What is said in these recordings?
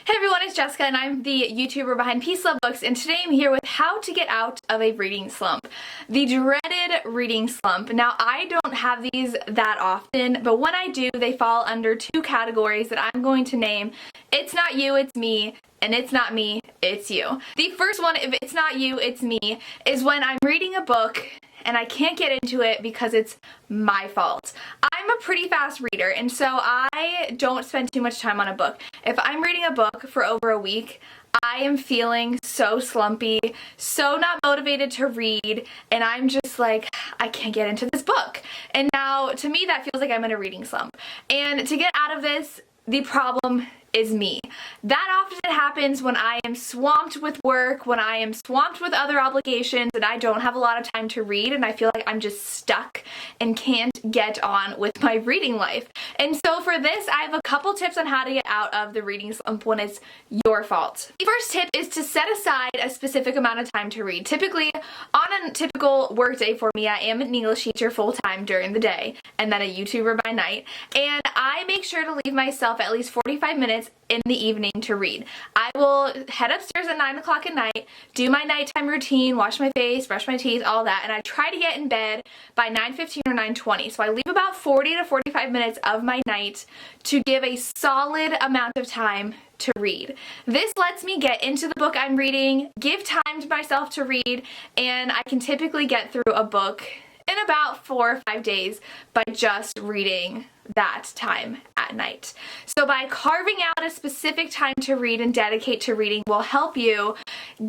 Hey everyone, it's Jessica and I'm the YouTuber behind Peace Love Books, and today I'm here with how to get out of a reading slump. The dreaded reading slump. Now, I don't have these that often, but when I do, they fall under two categories that I'm going to name. It's not you, it's me. And it's not me, it's you. The first one, if it's not you, it's me, is when I'm reading a book and I can't get into it because it's my fault. I'm a pretty fast reader, and so I don't spend too much time on a book. If I'm reading a book for over a week, I am feeling so slumpy, so not motivated to read, and I'm just like, I can't get into this book. And now, to me, that feels like I'm in a reading slump. And to get out of this, the problem is me. That often happens when I am swamped with work, when I am swamped with other obligations, and I don't have a lot of time to read, and I feel like I'm just stuck and can't get on with my reading life. And so for this, I have a couple tips on how to get out of the reading slump when it's your fault. The first tip is to set aside a specific amount of time to read. Typically, on a typical work day for me, I am an English teacher full-time during the day, and then a YouTuber by night, and I make sure to leave myself at least 45 minutes in the evening to read. I will head upstairs at 9 o'clock at night, do my nighttime routine, wash my face, brush my teeth, all that, and I try to get in bed by 9:15 or 9:20. So I leave about 40 to 45 minutes of my night to give a solid amount of time to read. This lets me get into the book I'm reading, give time to myself to read, and I can typically get through a book in about 4 or 5 days by just reading that time at night. So by carving out a specific time to read and dedicate to reading will help you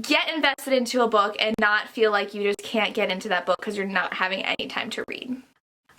get invested into a book and not feel like you just can't get into that book because you're not having any time to read.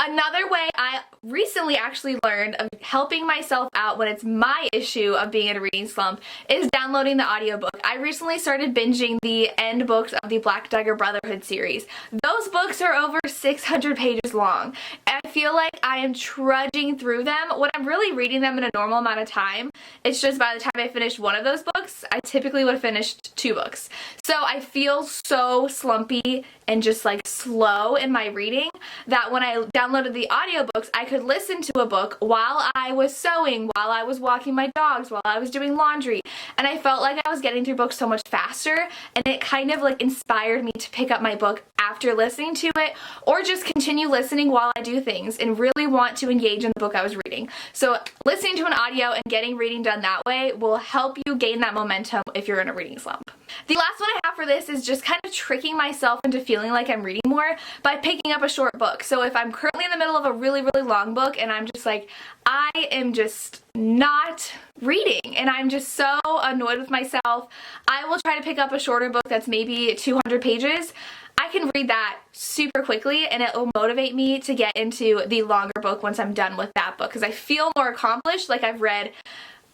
Another way I recently actually learned of helping myself out when it's my issue of being in a reading slump is downloading the audiobook. I recently started binging the end books of the Black Dagger Brotherhood series. Those books are over 600 pages long. And I feel like I am trudging through them when I'm really reading them in a normal amount of time. It's just by the time I finished one of those books, I typically would have finished 2 books. So I feel so slumpy and just like slow in my reading that when I downloaded the audiobooks, I could listen to a book while I was sewing, while I was walking my dogs, while I was doing laundry, and I felt like I was getting through books so much faster, and it kind of like inspired me to pick up my book after listening to it, or just continue listening while I do things and really want to engage in the book I was reading. So listening to an audio and getting reading done that way will help you gain that momentum if you're in a reading slump. The last one I have for this is just kind of tricking myself into feeling like I'm reading more by picking up a short book. So if I'm currently in the middle of a really long book and I'm just like, I am just not reading and I'm just so annoyed with myself, I will try to pick up a shorter book that's maybe 200 pages. I can read that super quickly and it will motivate me to get into the longer book once I'm done with that book because I feel more accomplished, like I've read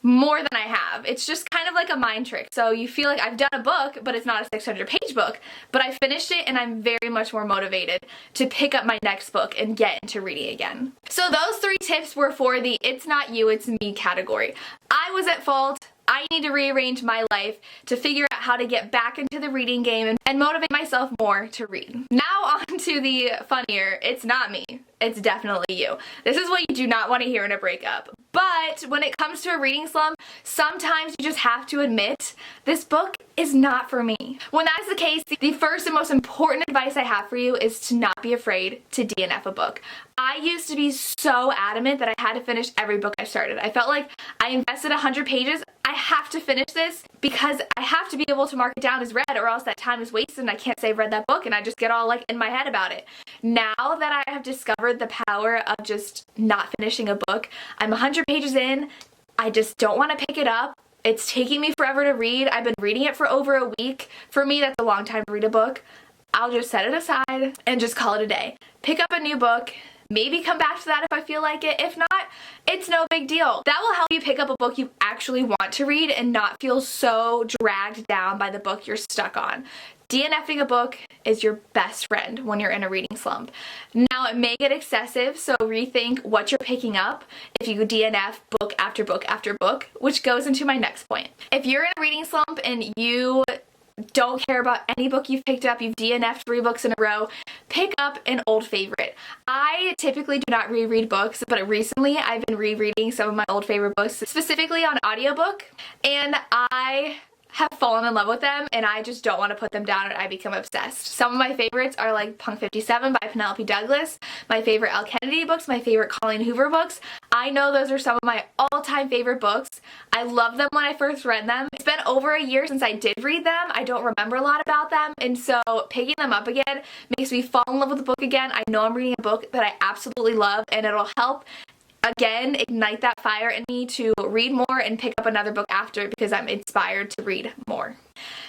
more than I have. It's just kind of like a mind trick. So you feel like I've done a book, but it's not a 600-page book, but I finished it and I'm very much more motivated to pick up my next book and get into reading again. So those 3 tips were for the it's not you, it's me category. I was at fault. I need to rearrange my life to figure out how to get back into the reading game and motivate myself more to read. Now on to the funnier, it's not me, it's definitely you. This is what you do not want to hear in a breakup. But when it comes to a reading slump, sometimes you just have to admit, this book is not for me. When that's the case, the first and most important advice I have for you is to not be afraid to DNF a book. I used to be so adamant that I had to finish every book I started. I felt like I invested 100 pages. I have to finish this because I have to be able to mark it down as read or else that time is wasted and I can't say I've read that book and I just get all like in my head about it. Now that I have discovered the power of just not finishing a book, I'm 100 pages in, I just don't want to pick it up. It's taking me forever to read. I've been reading it for over a week. For me, that's a long time to read a book. I'll just set it aside and just call it a day. Pick up a new book. Maybe come back to that if I feel like it. If not, it's no big deal. That will help you pick up a book you actually want to read and not feel so dragged down by the book you're stuck on. DNFing a book is your best friend when you're in a reading slump. Now, it may get excessive, so rethink what you're picking up if you DNF book after book after book, which goes into my next point. If you're in a reading slump and you don't care about any book you've picked up, you've DNF'd 3 books in a row, pick up an old favorite. I typically do not reread books, but recently I've been rereading some of my old favorite books, specifically on audiobook, and I have fallen in love with them, and I just don't want to put them down, and I become obsessed. Some of my favorites are like Punk 57 by Penelope Douglas, my favorite Elle Kennedy books, my favorite Colleen Hoover books. I know those are some of my all-time favorite books. I loved them when I first read them. It's been over a year since I did read them. I don't remember a lot about them, and so picking them up again makes me fall in love with the book again. I know I'm reading a book that I absolutely love, and it'll help again ignite that fire in me to read more and pick up another book after, because I'm inspired to read more.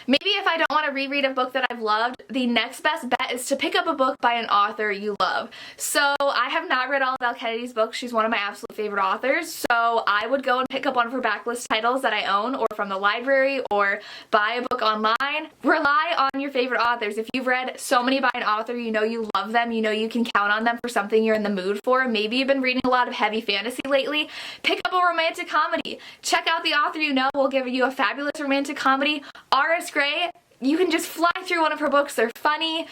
Maybe if I don't want to reread a book that I've loved, the next best bet is to pick up a book by an author you love. So I have not read all of Elle Kennedy's books. She's one of my absolute favorite authors. So I would go and pick up one of her backlist titles that I own, or from the library, or buy a book online. Rely on your favorite authors. If you've read so many by an author, you know you love them, you know you can count on them for something you're in the mood for. Maybe you've been reading a lot of heavy fantasy lately. Pick up a romantic comedy. Check out the author you know will give you a fabulous romantic comedy. R.S. Gray, you can just fly through one of her books. They're funny,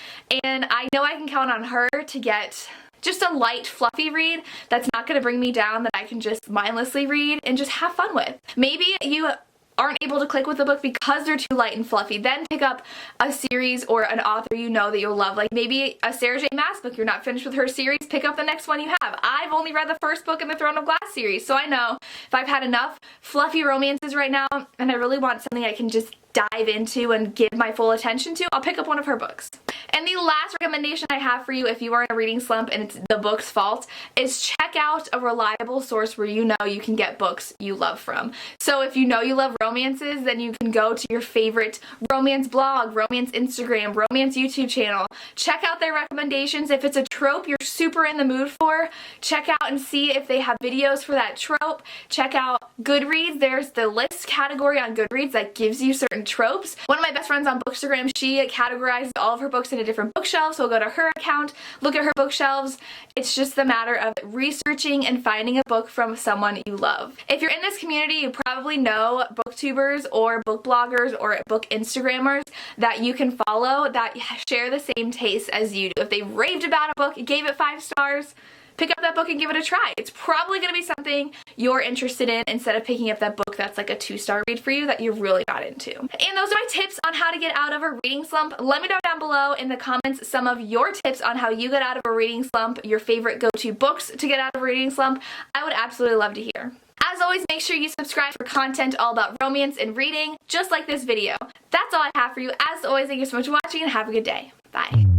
and I know I can count on her to get just a light, fluffy read that's not going to bring me down, that I can just mindlessly read and just have fun with. Maybe you aren't able to click with the book because they're too light and fluffy. Then pick up a series or an author you know that you'll love. Like maybe a Sarah J Maas book. You're not finished with her series, pick up the next one you have. I've only read the first book in the Throne of Glass series, so I know if I've had enough fluffy romances right now and I really want something I can just dive into and give my full attention to, I'll pick up one of her books. And the last recommendation I have for you if you are in a reading slump and it's the book's fault is check out a reliable source where you know you can get books you love from. So if you know you love romances, then you can go to your favorite romance blog, romance Instagram, romance YouTube channel. Check out their recommendations. If it's a trope you're super in the mood for, check out and see if they have videos for that trope. Check out Goodreads. There's the list category on Goodreads that gives you certain tropes. One of my best friends on Bookstagram, she categorizes all of her books into different bookshelves, so we'll go to her account, look at her bookshelves. It's just a matter of researching and finding a book from someone you love. If you're in this community, you probably know booktubers or book bloggers or book Instagrammers that you can follow that share the same taste as you do. If they raved about a book, gave it 5 stars, pick up that book and give it a try. It's probably going to be something you're interested in instead of picking up that book that's like a 2-star read for you that you're really not into. And those are my tips on how to get out of a reading slump. Let me know down below in the comments some of your tips on how you get out of a reading slump, your favorite go-to books to get out of a reading slump. I would absolutely love to hear. As always, make sure you subscribe for content all about romance and reading, just like this video. That's all I have for you. As always, thank you so much for watching and have a good day. Bye.